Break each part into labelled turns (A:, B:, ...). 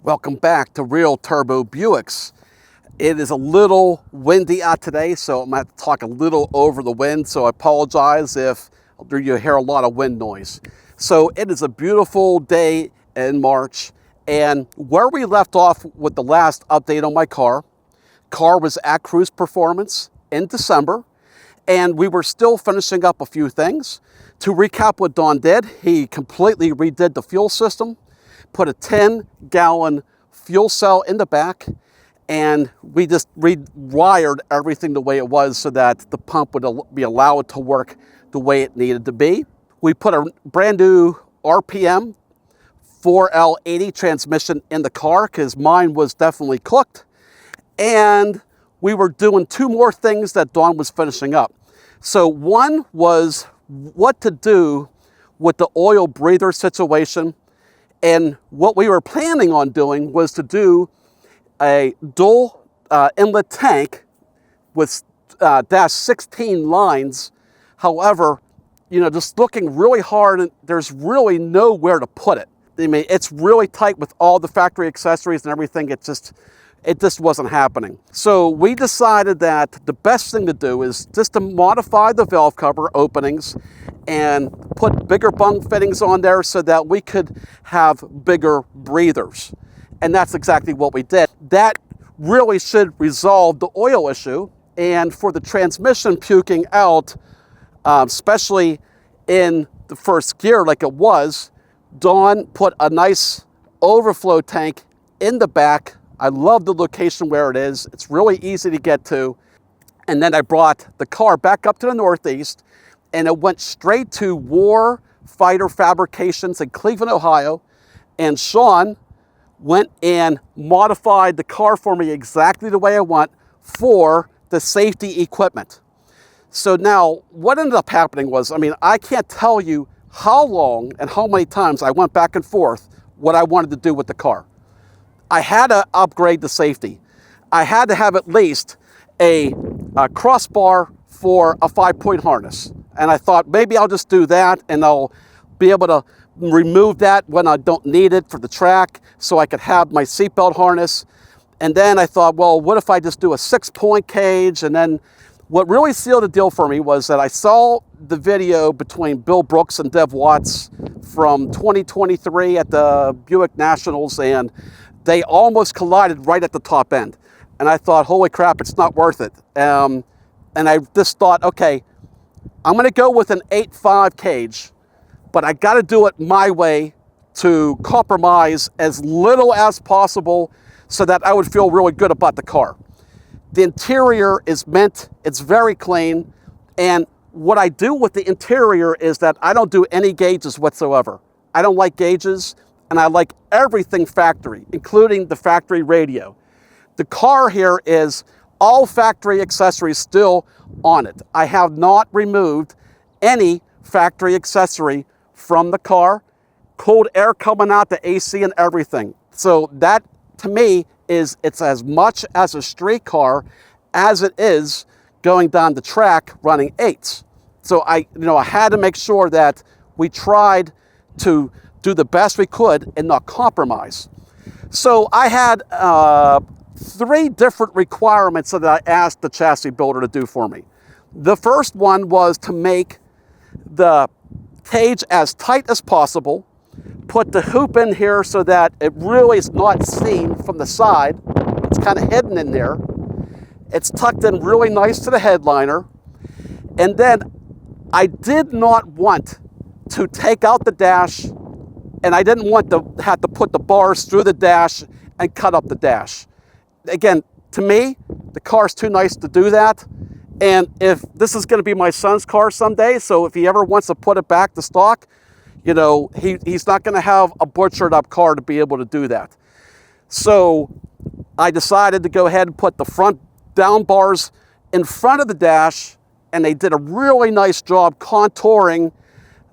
A: Welcome back to Real Turbo Buicks. It is a little windy out today, so I'm going to talk a little over the wind, so I apologize if you hear a lot of wind noise. So it is a beautiful day in March, and where we left off with the last update on my car was at cruise performance in December, and we were still finishing up a few things. To recap what Don did, he completely redid the fuel system, put a 10-gallon fuel cell in the back, and we just rewired everything the way it was so that the pump would be allowed to work the way it needed to be. We put a brand new RPM 4L80 transmission in the car because mine was definitely cooked. And we were doing two more things that Don was finishing up. So one was what to do with the oil breather situation. And what we were planning on doing was to do a dual inlet tank with dash 16 lines. However, just looking really hard, and there's really nowhere to put it. I mean, it's really tight with all the factory accessories and everything. It just wasn't happening. So we decided that the best thing to do is just to modify the valve cover openings and put bigger bung fittings on there so that we could have bigger breathers. And that's exactly what we did. That really should resolve the oil issue. And for the transmission puking out, especially in the first gear like it was, Don put a nice overflow tank in the back. I love the location where it is. It's really easy to get to. And then I brought the car back up to the Northeast, and it went straight to War Fighter Fabrications in Cleveland, Ohio. And Sean went and modified the car for me exactly the way I want for the safety equipment. So now what ended up happening was, I can't tell you how long and how many times I went back and forth what I wanted to do with the car. I had to upgrade the safety. I had to have at least a crossbar for a 5-point harness. And I thought maybe I'll just do that and I'll be able to remove that when I don't need it for the track so I could have my seatbelt harness. And then I thought, well, what if I just do a 6-point cage? And then what really sealed the deal for me was that I saw the video between Bill Brooks and Dev Watts from 2023 at the Buick Nationals, and they almost collided right at the top end. And I thought, holy crap, it's not worth it. And I just thought, okay, I'm going to go with an 8.5 cage, but I got to do it my way to compromise as little as possible so that I would feel really good about the car. The interior is mint, it's very clean, and what I do with the interior is that I don't do any gauges whatsoever. I don't like gauges, and I like everything factory, including the factory radio. The car here is all factory accessories still on it. I have not removed any factory accessory from the car. Cold air coming out, the AC and everything. So that, to me, it's as much as a street car as it is going down the track running 8s. So I had to make sure that we tried to do the best we could and not compromise. So I had 3 different requirements that I asked the chassis builder to do for me. The first one was to make the cage as tight as possible, put the hoop in here so that it really is not seen from the side. It's kind of hidden in there. It's tucked in really nice to the headliner. And then I did not want to take out the dash, and I didn't want to have to put the bars through the dash and cut up the dash. Again, to me, the car's too nice to do that. And if this is going to be my son's car someday, so if he ever wants to put it back to stock, he's not going to have a butchered up car to be able to do that. So I decided to go ahead and put the front down bars in front of the dash, and they did a really nice job contouring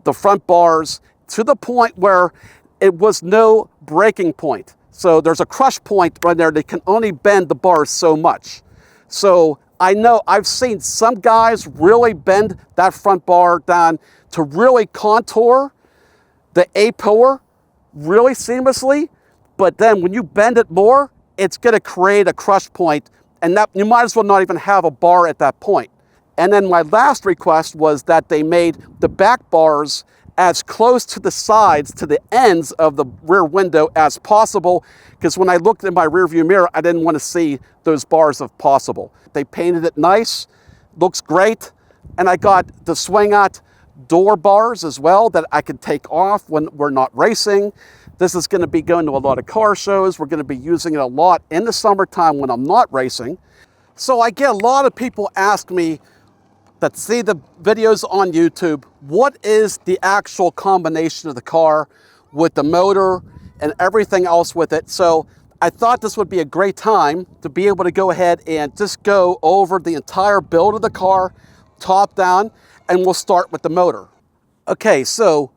A: the front bars to the point where it was no breaking point. So there's a crush point right there. They can only bend the bars so much. So I know I've seen some guys really bend that front bar down to really contour the A-pillar really seamlessly, but then when you bend it more, it's going to create a crush point, and that you might as well not even have a bar at that point. And then my last request was that they made the back bars as close to the sides, to the ends of the rear window as possible, because when I looked in my rearview mirror, I didn't want to see those bars if possible. They painted it nice, looks great, and I got the swing out door bars as well that I could take off when we're not racing. This is going to be going to a lot of car shows. We're going to be using it a lot in the summertime when I'm not racing. So I get a lot of people ask me that see the videos on YouTube, what is the actual combination of the car with the motor and everything else with it. So I thought this would be a great time to be able to go ahead and just go over the entire build of the car, top down, and we'll start with the motor. Okay, so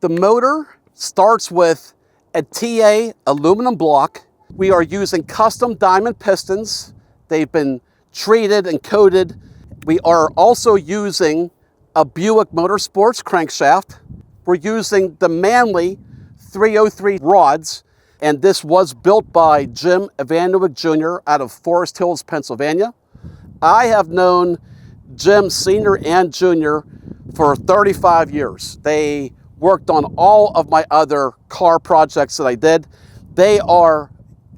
A: the motor starts with a TA aluminum block. We are using custom diamond pistons. They've been treated and coated. We are also using a Buick Motorsports crankshaft. We're using the Manley 303 rods, and this was built by Jim Evanuik Jr. out of Forest Hills, Pennsylvania. I have known Jim Sr. and Jr. for 35 years. They worked on all of my other car projects that I did. They are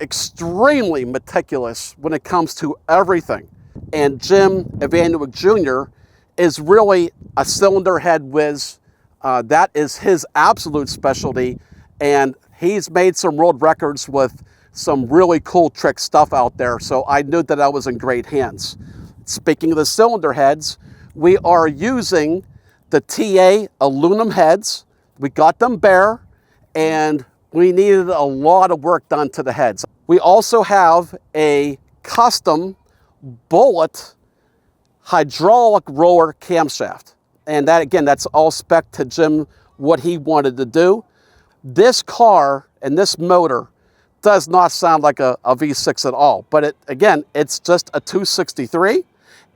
A: extremely meticulous when it comes to everything. And Jim Evanuik Jr. is really a cylinder head whiz. That is his absolute specialty. And he's made some world records with some really cool trick stuff out there. So I knew that I was in great hands. Speaking of the cylinder heads, we are using the TA aluminum heads. We got them bare, and we needed a lot of work done to the heads. We also have a custom bullet hydraulic roller camshaft. And that, again, that's all spec to Jim, what he wanted to do. This car and this motor does not sound like a V6 at all. But again, it's just a 263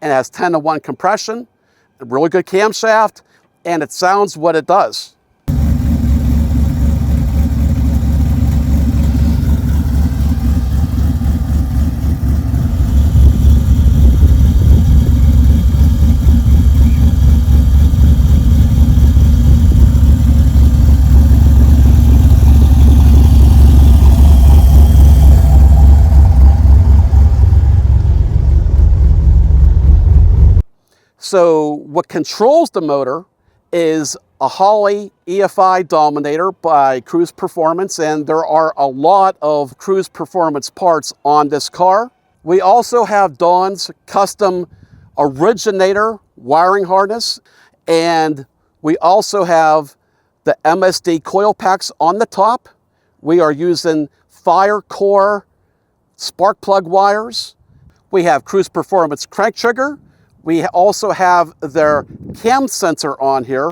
A: and has 10-to-1 compression, a really good camshaft, and it sounds what it does. So what controls the motor is a Holley EFI Dominator by Cruise Performance, and there are a lot of Cruise Performance parts on this car. We also have Dawn's custom Originator wiring harness, and we also have the MSD coil packs on the top. We are using Fire Core spark plug wires. We have Cruise Performance crank trigger. We also have their cam sensor on here.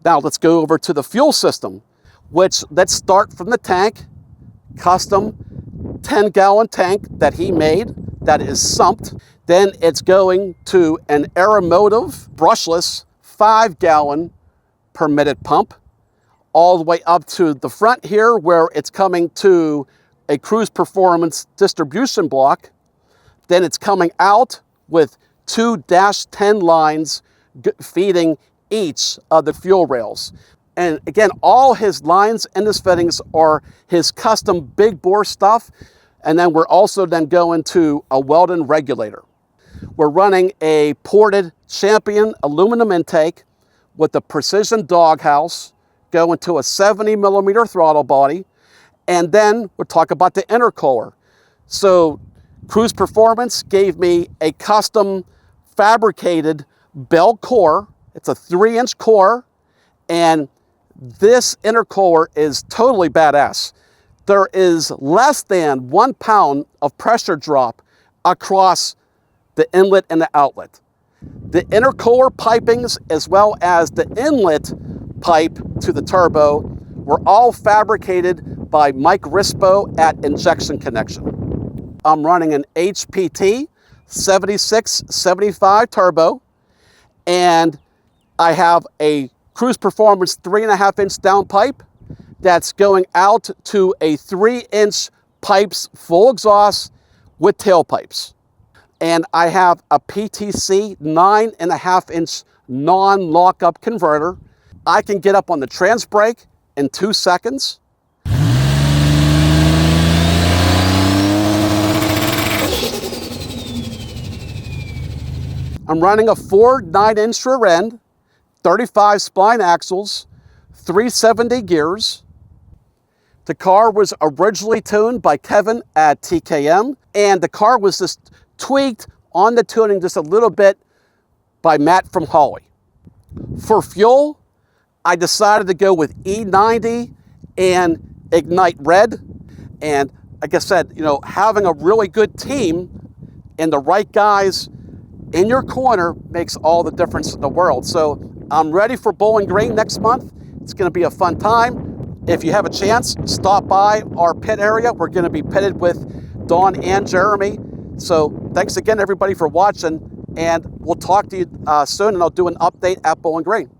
A: Now let's go over to the fuel system, which let's start from the tank. Custom 10-gallon tank that he made that is sumped. Then it's going to an Aeromotive brushless 5-gallon permitted pump, all the way up to the front here where it's coming to a Cruise Performance distribution block. Then it's coming out with 2 -10 lines feeding each of the fuel rails. And again, all his lines and his fittings are his custom big bore stuff. And then we're also then going to a Weldon regulator. We're running a ported Champion aluminum intake with a precision doghouse going to a 70mm throttle body. And then we'll talk about the intercooler. So Cruise Performance gave me a custom fabricated bell core. It's a 3-inch core, and this intercooler is totally badass. There is less than 1 pound of pressure drop across the inlet and the outlet. The intercooler pipings as well as the inlet pipe to the turbo were all fabricated by Mike Rispo at Injection Connection. I'm running an HPT 7675 turbo, and I have a Cruise Performance 3.5-inch downpipe, that's going out to a 3-inch pipes full exhaust with tailpipes. And I have a PTC 9.5-inch non-lockup converter. I can get up on the trans brake in 2 seconds. I'm running a Ford 9-inch rear end, 35 spline axles, 370 gears. The car was originally tuned by Kevin at TKM, and the car was just tweaked on the tuning just a little bit by Matt from Holly. For fuel, I decided to go with E90 and Ignite Red. And like I said, you know, having a really good team and the right guys in your corner makes all the difference in the world. So I'm ready for Bowling Green next month. It's going to be a fun time. If you have a chance, stop by our pit area. We're going to be pitted with Dawn and Jeremy. So thanks again, everybody, for watching, and we'll talk to you soon, and I'll do an update at Bowling Green.